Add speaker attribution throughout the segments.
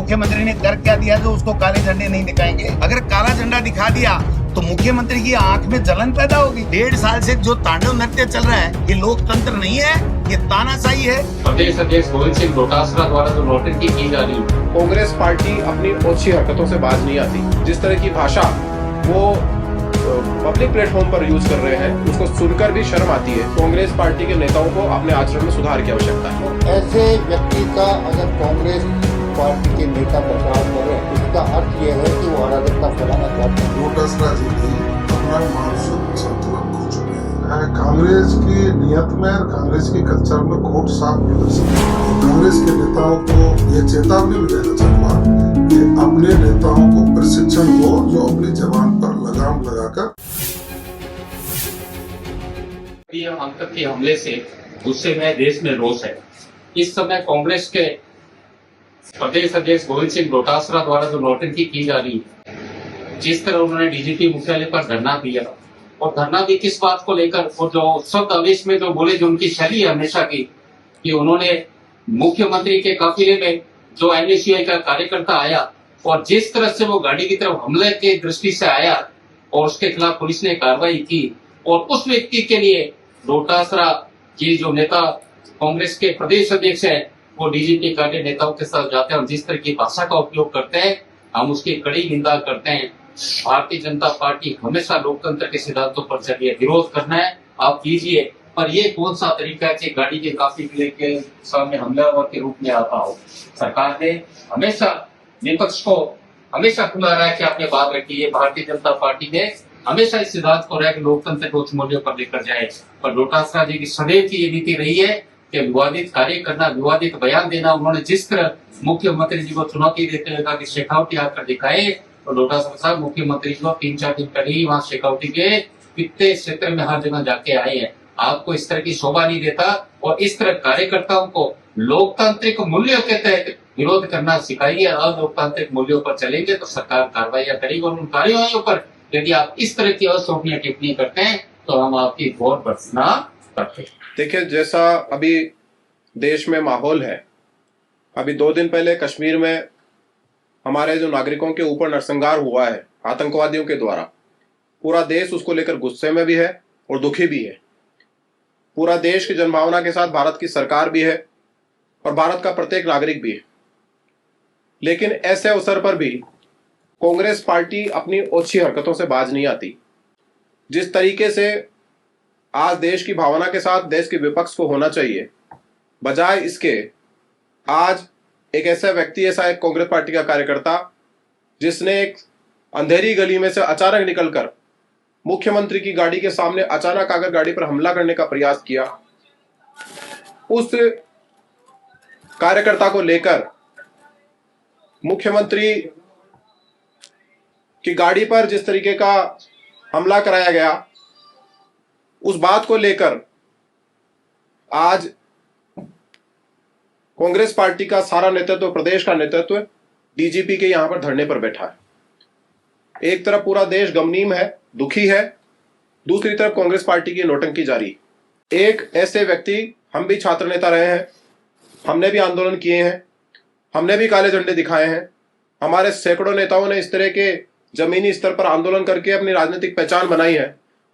Speaker 1: मुख्यमंत्री ने कर क्या दिया जो उसको काले झंडे नहीं दिखाएंगे। अगर काला झंडा दिखा दिया तो मुख्यमंत्री की आंख में जलन पैदा होगी। 1.5 साल से जो तांडव नृत्य चल रहा है, ये लोकतंत्र नहीं है, ये तानाशाही है।
Speaker 2: प्रदेश अध्यक्ष गोविंद सिंह डोटासरा द्वारा जो नोटंकी की जा रही है,
Speaker 3: कांग्रेस पार्टी अपनी ओछी हरकतों से बाज नहीं आती। जिस तरह की भाषा वो पब्लिक प्लेटफॉर्म पर यूज कर रहे हैं, उसको सुनकर भी शर्म आती है। कांग्रेस पार्टी के नेताओं को अपने आचरण में सुधार की आवश्यकता है।
Speaker 4: ऐसे व्यक्ति का अगर कांग्रेस पार्टी के नेता प्रचार कर रहे हैं, इसका अर्थ यह है कि वो अराजकता फैलाना चाहते हैं।
Speaker 5: डोटासरा जी भी अपना मानसिक संतुलन खो चुके हैं। कांग्रेस की नियत में और कांग्रेस की कल्चर में खोट साफ प्रदर्शित है। कांग्रेस के नेताओं को ये चेतावनी भी देना चाहूंगा कि अपने नेताओं को प्रशिक्षण दो जो अपनी जबान पर लगाम लगाकर।
Speaker 2: आतंकी हमले से गुस्से में देश में रोष है। इस समय कांग्रेस के प्रदेश अध्यक्ष गोविंद सिंह डोटासरा द्वारा जो नोटंकी की जा रही है, जिस तरह उन्होंने डीजीपी मुख्यालय पर धरना दिया, और धरना भी किस बात को लेकर, और जो शब्द आवेश में जो बोले, जो उनकी शैली है हमेशा की, कि उन्होंने मुख्यमंत्री के काफिले में जो एनएसयूआई का कार्यकर्ता आया और जिस तरह से वो गाड़ी की तरफ हमले के दृष्टि से आया और उसके खिलाफ पुलिस ने कार्रवाई की, और उस व्यक्ति के लिए डोटासरा जी जो नेता कांग्रेस के प्रदेश अध्यक्ष है, वो डीजीपी कार्य नेताओं के साथ जाते हैं और जिस तरह की भाषा का उपयोग करते हैं, हम उसकी कड़ी निंदा करते हैं। भारतीय जनता पार्टी हमेशा लोकतंत्र के सिद्धांतों पर चली है। विरोध करना है आप कीजिए, पर ये कौन सा तरीका है कि गाड़ी के काफिले के सामने हमलावर के रूप में आता हो। सरकार ने हमेशा विपक्ष को हमेशा खुला रहा है कि आपने बात रखी है। भारतीय जनता पार्टी ने हमेशा इस सिद्धांत को रहा है कि लोकतंत्र को उच्च मूल्यों पर लेकर जाए, पर डोटासरा जी की सदैव की ये नीति रही है कि विवादित कार्य करना, विवादित बयान देना। उन्होंने जिस तरह मुख्यमंत्री जी को चुनौती देते हुए कहा कि शेखावटी आकर दिखाए, तो डोटासरा साहब मुख्यमंत्री जी को 3-4 दिन पहले ही वहां शेखावटी के वित्तीय क्षेत्र में हर जगह जाके आए हैं। आपको इस तरह की शोभा नहीं देता, और इस तरह कार्यकर्ताओं को लोकतांत्रिक मूल्यों के तहत विरोध करना सिखाइए। अलोकतांत्रिक मूल्यों पर चलेंगे तो सरकार कार्रवाई करेगी, और उन कार्रवाइयों पर यदि आप इस तरह की अशोभनीय टिप्पणी करते हैं तो हम आपकी घोर भर्त्सना करते हैं।
Speaker 3: देखिए, जैसा अभी देश में माहौल है, अभी 2 दिन पहले कश्मीर में हमारे जो नागरिकों के ऊपर नरसंहार हुआ है आतंकवादियों के द्वारा, पूरा देश उसको लेकर गुस्से में भी है और दुखी भी है। पूरा देश की जनभावना के साथ भारत की सरकार भी है और भारत का प्रत्येक नागरिक भी है। लेकिन ऐसे अवसर पर भी कांग्रेस पार्टी अपनी ओछी हरकतों से बाज नहीं आती। जिस तरीके से आज देश की भावना के साथ देश के विपक्ष को होना चाहिए, बजाय इसके आज एक ऐसा व्यक्ति, ऐसा एक कांग्रेस पार्टी का कार्यकर्ता जिसने एक अंधेरी गली में से अचानक निकलकर मुख्यमंत्री की गाड़ी के सामने अचानक आकर गाड़ी पर हमला करने का प्रयास किया, उस कार्यकर्ता को लेकर मुख्यमंत्री की गाड़ी पर जिस तरीके का हमला कराया गया, उस बात को लेकर आज कांग्रेस पार्टी का सारा नेतृत्व, प्रदेश का नेतृत्व डीजीपी के यहां पर धरने पर बैठा है। एक तरफ पूरा देश गमनीम है, दुखी है, दूसरी तरफ कांग्रेस पार्टी की नोटंकी जारी। एक ऐसे व्यक्ति, हम भी छात्र नेता रहे हैं, हमने भी आंदोलन किए हैं, हमने भी काले झंडे दिखाए हैं। हमारे सैकड़ों नेताओं ने इस तरह के जमीनी स्तर पर आंदोलन करके अपनी राजनीतिक पहचान बनाई है,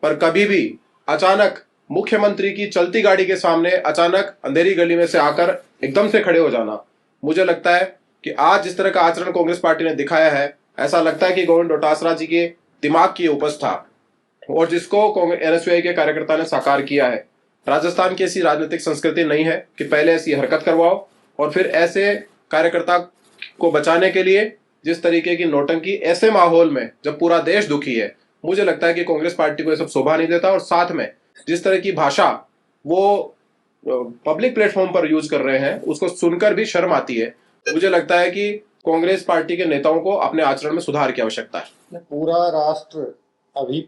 Speaker 3: पर कभी भी अचानक मुख्यमंत्री की चलती गाड़ी के सामने अचानक अंधेरी गली में से आकर एकदम से खड़े हो जाना, मुझे लगता है कि आज जिस तरह का आचरण कांग्रेस पार्टी ने दिखाया है, ऐसा लगता है कि गोविंद डोटासरा जी के दिमाग की उपज था और जिसको एनएसयूआई के कार्यकर्ता ने साकार किया है। राजस्थान की ऐसी राजनीतिक संस्कृति नहीं है कि पहले ऐसी हरकत करवाओ और फिर ऐसे कार्यकर्ता को बचाने के लिए जिस तरीके की नोटंकी, ऐसे माहौल में जब पूरा देश दुखी है, मुझे लगता है कि कांग्रेस पार्टी को यह सब शोभा नहीं देता। और साथ में जिस तरह की भाषा वो पब्लिक प्लेटफॉर्म पर यूज कर रहे हैं, उसको सुनकर भी शर्म आती है। मुझे लगता है कि कांग्रेस पार्टी के नेताओं को अपने आचरण में सुधार की आवश्यकता है।
Speaker 4: पूरा राष्ट्र अभी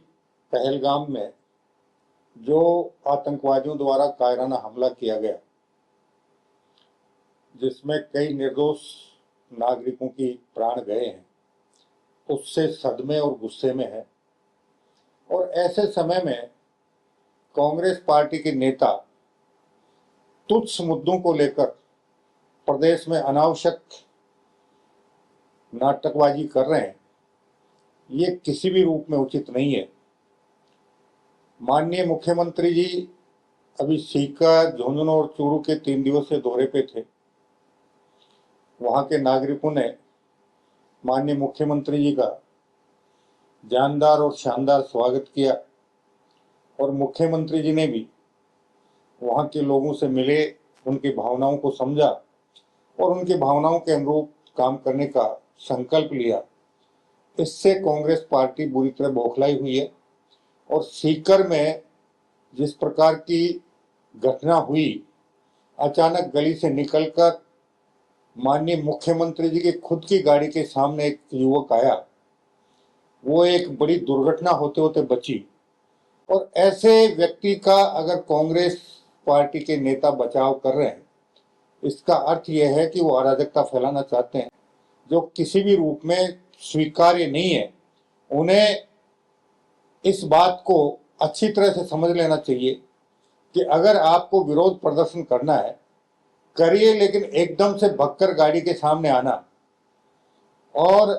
Speaker 4: पहलगाम में जो आतंकवादियों द्वारा कायराना हमला किया गया, जिसमें कई निर्दोष नागरिकों की प्राण गए हैं, उससे सदमे और गुस्से में है। और ऐसे समय में कांग्रेस पार्टी के नेता तुच्छ मुद्दों को लेकर प्रदेश में अनावश्यक नाटकबाजी कर रहे हैं, ये किसी भी रूप में उचित नहीं है। माननीय मुख्यमंत्री जी अभी सीकर, झुंझुनू और चूरू के 3 दिवसीय दौरे पे थे। वहां के नागरिकों ने माननीय मुख्यमंत्री जी का जानदार और शानदार स्वागत किया और मुख्यमंत्री जी ने भी वहां के लोगों से मिले, उनकी भावनाओं को समझा और उनकी भावनाओं के अनुरूप काम करने का संकल्प लिया। इससे कांग्रेस पार्टी बुरी तरह बौखलाई हुई है और सीकर में जिस प्रकार की घटना हुई, अचानक गली से निकलकर माननीय मुख्यमंत्री जी की खुद की गाड़ी के सामने एक युवक आया, वो एक बड़ी दुर्घटना होते होते बची। और ऐसे व्यक्ति का अगर कांग्रेस पार्टी के नेता बचाव कर रहे हैं, इसका अर्थ यह है कि वो अराजकता फैलाना चाहते हैं, जो किसी भी रूप में स्वीकार्य नहीं है। उन्हें इस बात को अच्छी तरह से समझ लेना चाहिए कि अगर आपको विरोध प्रदर्शन करना है, करिए, लेकिन एकदम से भगकर गाड़ी के सामने आना, और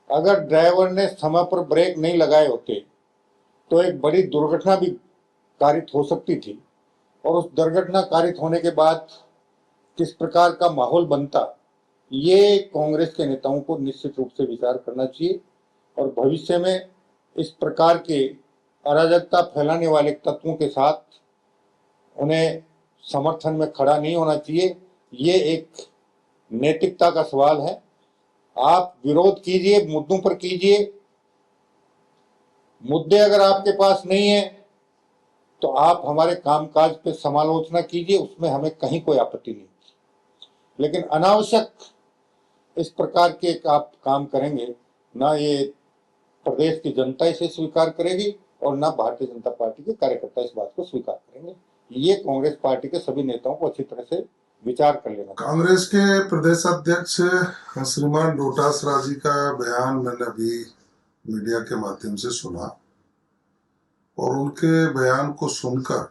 Speaker 4: अगर ड्राइवर ने समय पर ब्रेक नहीं लगाए होते तो एक बड़ी दुर्घटना भी कारित हो सकती थी। और उस दुर्घटना कारित होने के बाद किस प्रकार का माहौल बनता, ये कांग्रेस के नेताओं को निश्चित रूप से विचार करना चाहिए और भविष्य में इस प्रकार के अराजकता फैलाने वाले तत्वों के साथ उन्हें समर्थन में खड़ा नहीं होना चाहिए। ये एक नैतिकता का सवाल है। आप विरोध कीजिए, मुद्दों पर कीजिए। मुद्दे अगर आपके पास नहीं है तो आप हमारे कामकाज पे समालोचना कीजिए, उसमें हमें कहीं कोई आपत्ति नहीं। लेकिन अनावश्यक इस प्रकार के आप काम करेंगे, ना ये प्रदेश की जनता इसे स्वीकार करेगी और ना भारतीय जनता पार्टी के कार्यकर्ता इस बात को स्वीकार करेंगे। ये कांग्रेस पार्टी के सभी नेताओं को अच्छी तरह से विचार कर लेना।
Speaker 5: कांग्रेस के प्रदेश अध्यक्ष श्रीमान डोटासरा जी का बयान मैंने अभी मीडिया के माध्यम से सुना और उनके बयान को सुनकर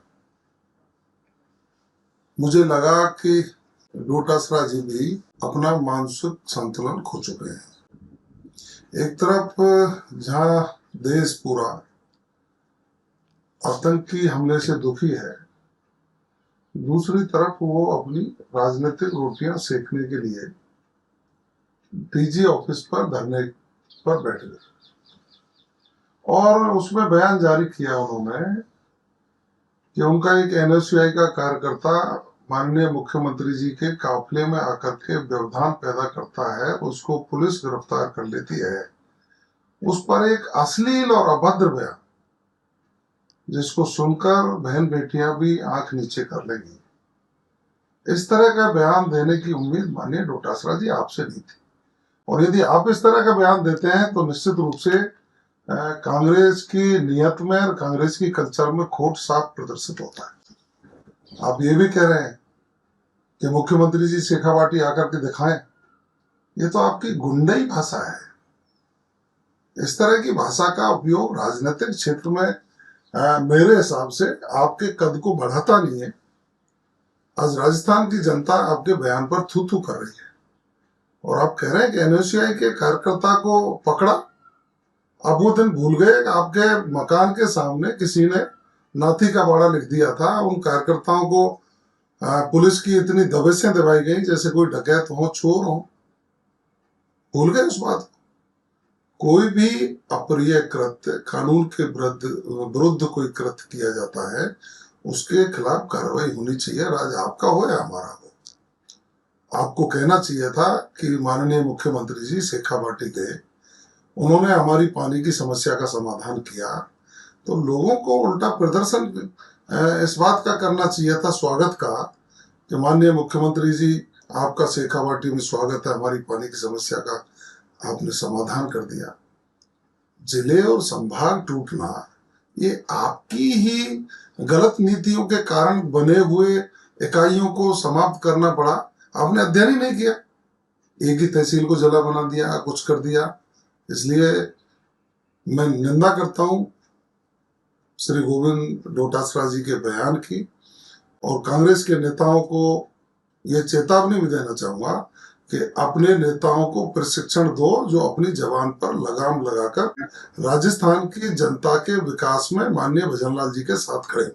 Speaker 5: मुझे लगा कि डोटासरा जी भी अपना मानसिक संतुलन खो चुके हैं। एक तरफ जहां देश पूरा आतंकी हमले से दुखी है, दूसरी तरफ वो अपनी राजनीतिक रोटियां सेकने के लिए डीजी ऑफिस पर धरने पर बैठ गए और उसमें बयान जारी किया उन्होंने कि उनका एक एनएसयूआई का कार्यकर्ता माननीय मुख्यमंत्री जी के काफिले में आकर के व्यवधान पैदा करता है, उसको पुलिस गिरफ्तार कर लेती है। उस पर एक अश्लील और अभद्र बयान, जिसको सुनकर बहन बेटियां भी आंख नीचे कर लेंगी। इस तरह का बयान देने की उम्मीद माननीय डोटासरा जी आपसे नहीं थी। और यदि आप इस तरह का बयान देते हैं तो निश्चित रूप से कांग्रेस की नियत में और कांग्रेस की कल्चर में खोट साफ प्रदर्शित होता है। आप ये भी कह रहे हैं कि मुख्यमंत्री जी शेखावाटी आकर के दिखाएं, ये तो आपकी गुंडई भाषा है। इस तरह की भाषा का उपयोग राजनीतिक क्षेत्र में मेरे हिसाब से आपके कद को बढ़ाता नहीं है। आज राजस्थान की जनता आपके बयान पर थू थू कर रही है और आप कह रहे हैं कि एनएसयूआई के कार्यकर्ता को पकड़ा। अब वो दिन भूल गए कि आपके मकान के सामने किसी ने नाथी का बाड़ा लिख दिया था। उन कार्यकर्ताओं को पुलिस की इतनी दबिशें दबाई गई जैसे कोई डकैत हो, चोर हो। भूल गए उस बात को। कोई भी अप्रिय कृत्य, कानून के विरुद्ध कोई कृत्य किया जाता है, उसके खिलाफ कार्रवाई होनी चाहिए। राज आपका हो या हमारा हो। आपको कहना चाहिए था कि माननीय मुख्यमंत्री जी शेखावाटी गए, उन्होंने हमारी पानी की समस्या का समाधान किया, तो लोगों को उल्टा प्रदर्शन इस बात का करना चाहिए था, स्वागत का, कि माननीय मुख्यमंत्री जी आपका शेखावाटी में स्वागत है, हमारी पानी की समस्या का आपने समाधान कर दिया। जिले और संभाग टूटना ये आपकी ही गलत नीतियों के कारण बने हुए इकाइयों को समाप्त करना पड़ा। आपने अध्ययन ही नहीं किया, एक ही तहसील को जिला बना दिया, कुछ कर दिया। इसलिए मैं निंदा करता हूं श्री गोविंद डोटासरा जी के बयान की और कांग्रेस के नेताओं को यह चेतावनी भी देना चाहूंगा कि अपने नेताओं को प्रशिक्षण दो जो अपनी जबान पर लगाम लगाकर राजस्थान की जनता के विकास में माननीय भजनलाल जी के साथ खड़े।